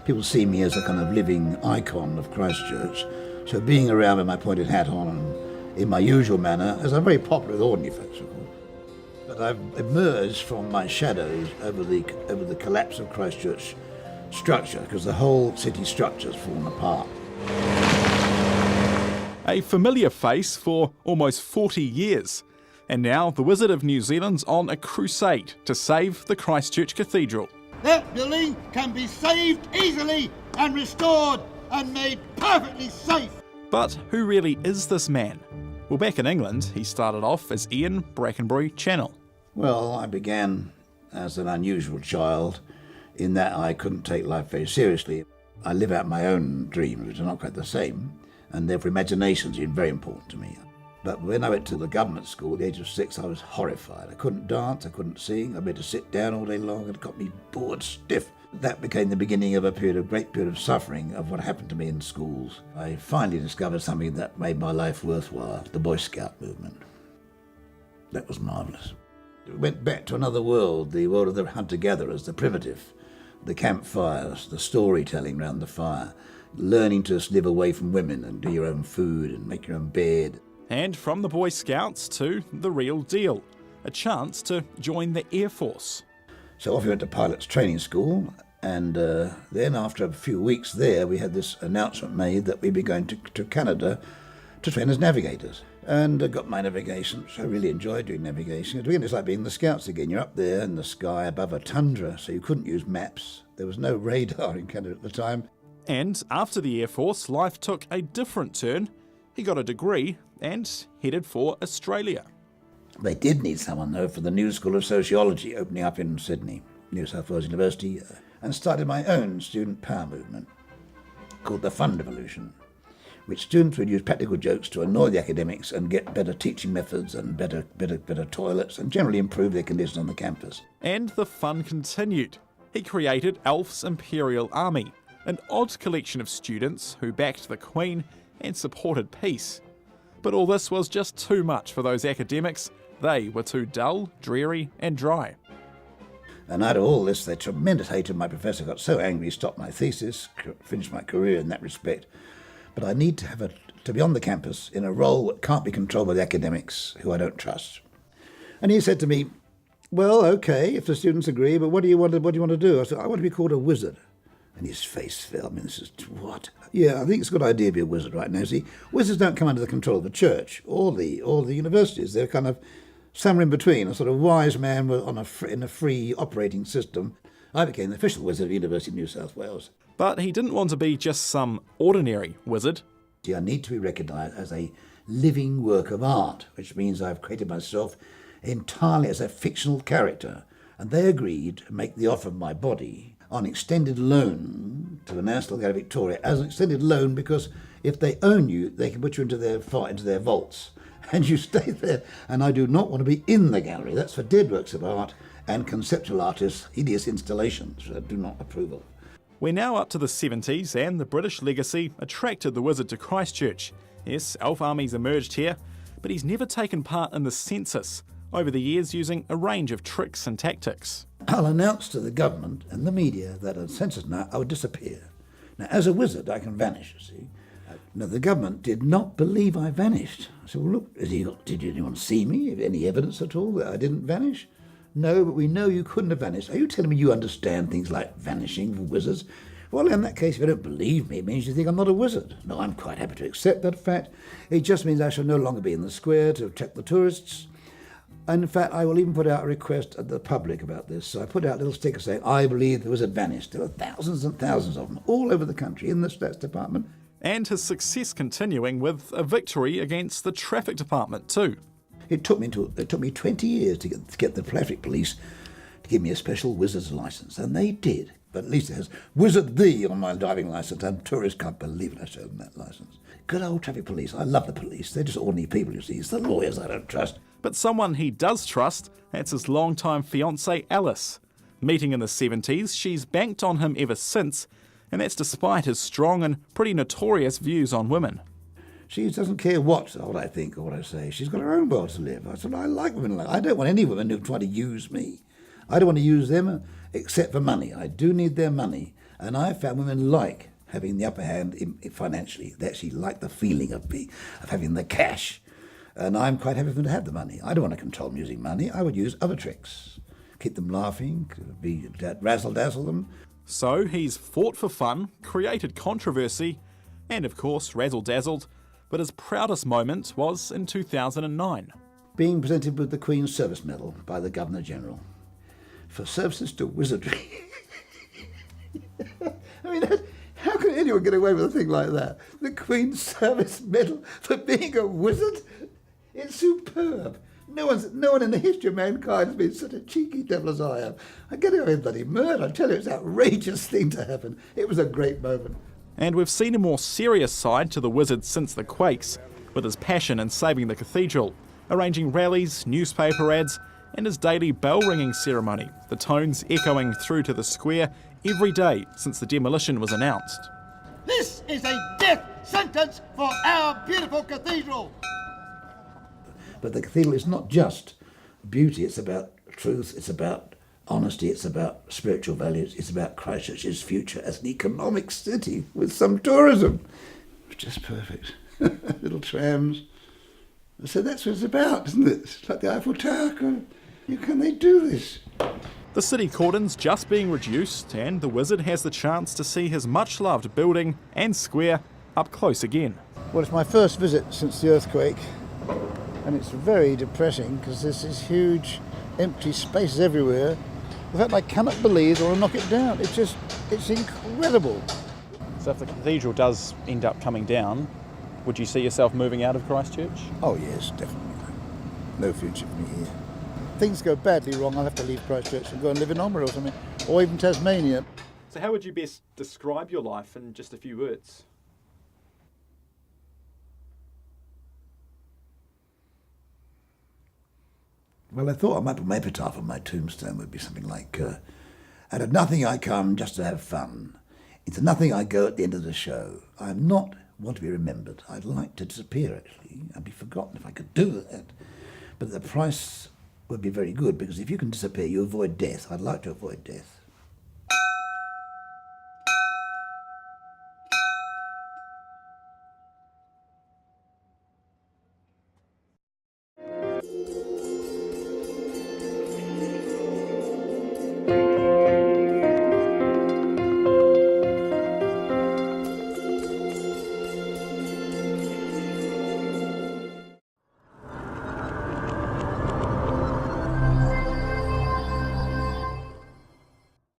People see me as a kind of living icon of Christchurch. So being around with my pointed hat on and in my usual manner, as I'm very popular with ordinary folks, of course. But I've emerged from my shadows over the collapse of Christchurch structure, because the whole city structure's fallen apart. A familiar face for almost 40 years. And now the Wizard of New Zealand's on a crusade to save the Christchurch Cathedral. That building can be saved easily and restored and made perfectly safe. But who really is this man? Well, back in England, he started off as Ian Brackenbury Channel. Well, I began as an unusual child in that I couldn't take life very seriously. I live out my own dreams, which are not quite the same, and therefore imagination's been very important to me. But when I went to the government school at the age of 6, I was horrified. I couldn't dance, I couldn't sing, I had to sit down all day long, it got me bored stiff. That became the beginning of a great period of suffering of what happened to me in schools. I finally discovered something that made my life worthwhile, the Boy Scout movement. That was marvellous. It went back to another world, the world of the hunter-gatherers, the primitive, the campfires, the storytelling round the fire, learning to live away from women and do your own food and make your own bed. And from the Boy Scouts to the real deal, a chance to join the Air Force. So off we went to pilot's training school, and then after a few weeks there, we had this announcement made that we'd be going to Canada to train as navigators. And I got my navigation, which I really enjoyed doing navigation. Again, it's like being the Scouts again. You're up there in the sky above a tundra, so you couldn't use maps. There was no radar in Canada at the time. And after the Air Force, life took a different turn. He got a degree and headed for Australia. They did need someone, though, for the new School of Sociology opening up in Sydney, New South Wales University, and started my own student power movement called the Fun Revolution, which students would use practical jokes to annoy the academics and get better teaching methods and better toilets and generally improve their conditions on the campus. And the fun continued. He created Alf's Imperial Army, an odd collection of students who backed the Queen and supported peace. But all this was just too much for those academics. They were too dull, dreary and dry. And out of all this, the tremendous hatred, my professor got so angry he stopped my thesis, finished my career in that respect. But I need to be on the campus in a role that can't be controlled by the academics, who I don't trust. And he said to me, well, okay, if the students agree, but what do you want to do? I said, I want to be called a wizard. And his face fell. I mean, this is what? Yeah, I think it's a good idea to be a wizard right now. See, wizards don't come under the control of the church or the universities. They're kind of somewhere in between, a sort of wise man in a free operating system. I became the official wizard of the University of New South Wales. But he didn't want to be just some ordinary wizard. See, I need to be recognised as a living work of art, which means I've created myself entirely as a fictional character. And they agreed to make the offer of my body on extended loan to the National Gallery of Victoria as an extended loan, because if they own you, they can put you into their vaults, and you stay there. And I do not want to be in the gallery. That's for dead works of art and conceptual artists' hideous installations, which I do not approve of. We're now up to the 70s, and the British legacy attracted the wizard to Christchurch. Yes, Alf Army's emerged here, but he's never taken part in the census, over the years using a range of tricks and tactics. I'll announce to the government and the media that at census now I would disappear. Now, as a wizard, I can vanish, you see. Now, the government did not believe I vanished. I said, well, look, did anyone see me? Any evidence at all that I didn't vanish? No, but we know you couldn't have vanished. Are you telling me you understand things like vanishing for wizards? Well, in that case, if you don't believe me, it means you think I'm not a wizard. No, I'm quite happy to accept that fact. It just means I shall no longer be in the square to attract the tourists. And in fact, I will even put out a request at the public about this. So I put out little stickers saying, I believe the wizard vanished. There are thousands and thousands of them all over the country in the Stats Department. And his success continuing with a victory against the Traffic Department too. It took me 20 years to get the traffic police to give me a special wizard's licence, and they did. But at least it has Wizard the on my driving licence, and tourists can't believe it. I showed them that licence. Good old traffic police. I love the police. They're just ordinary people, you see. It's the lawyers I don't trust. But someone he does trust, that's his longtime fiancée Alice. Meeting in the 70s, she's banked on him ever since, and that's despite his strong and pretty notorious views on women. She doesn't care what I think or what I say. She's got her own world to live. I said, I like women like that. I don't want any women who try to use me. I don't want to use them except for money. I do need their money. And I found women like having the upper hand financially. They actually like the feeling of having the cash. And I'm quite happy for them to have the money. I don't want to control them using money. I would use other tricks. Keep them laughing, razzle-dazzle them. So he's fought for fun, created controversy, and of course razzle-dazzled, but his proudest moment was in 2009. Being presented with the Queen's Service Medal by the Governor-General for services to wizardry. I mean, how can anyone get away with a thing like that? The Queen's Service Medal for being a wizard? It's superb. No one in the history of mankind has been such a cheeky devil as I am. I get away with bloody murder. I tell you, it's an outrageous thing to happen. It was a great moment. And we've seen a more serious side to the wizard since the Quakes, with his passion in saving the cathedral, arranging rallies, newspaper ads, and his daily bell-ringing ceremony, the tones echoing through to the square every day since the demolition was announced. This is a death sentence for our beautiful cathedral. But the cathedral is not just beauty, it's about truth, it's about honesty, it's about spiritual values, it's about Christchurch's future as an economic city with some tourism. It's just perfect. Little trams. So that's what it's about, isn't it? It's like the Eiffel Tower. How can they do this? The city cordon's just being reduced, and the wizard has the chance to see his much-loved building and square up close again. Well, it's my first visit since the earthquake, and it's very depressing because there's this huge empty spaces everywhere. In fact, I cannot believe they want to knock it down. It's incredible. So if the cathedral does end up coming down, would you see yourself moving out of Christchurch? Oh yes, definitely. No future for me here. Things go badly wrong, I'll have to leave Christchurch and go and live in Oamaru or something, or even Tasmania. So how would you best describe your life in just a few words? Well, I thought my epitaph on my tombstone would be something like, out of nothing I come just to have fun. Into nothing I go at the end of the show. I am not want to be remembered. I'd like to disappear, actually. I'd be forgotten if I could do that. But the price would be very good, because if you can disappear, you avoid death. I'd like to avoid death.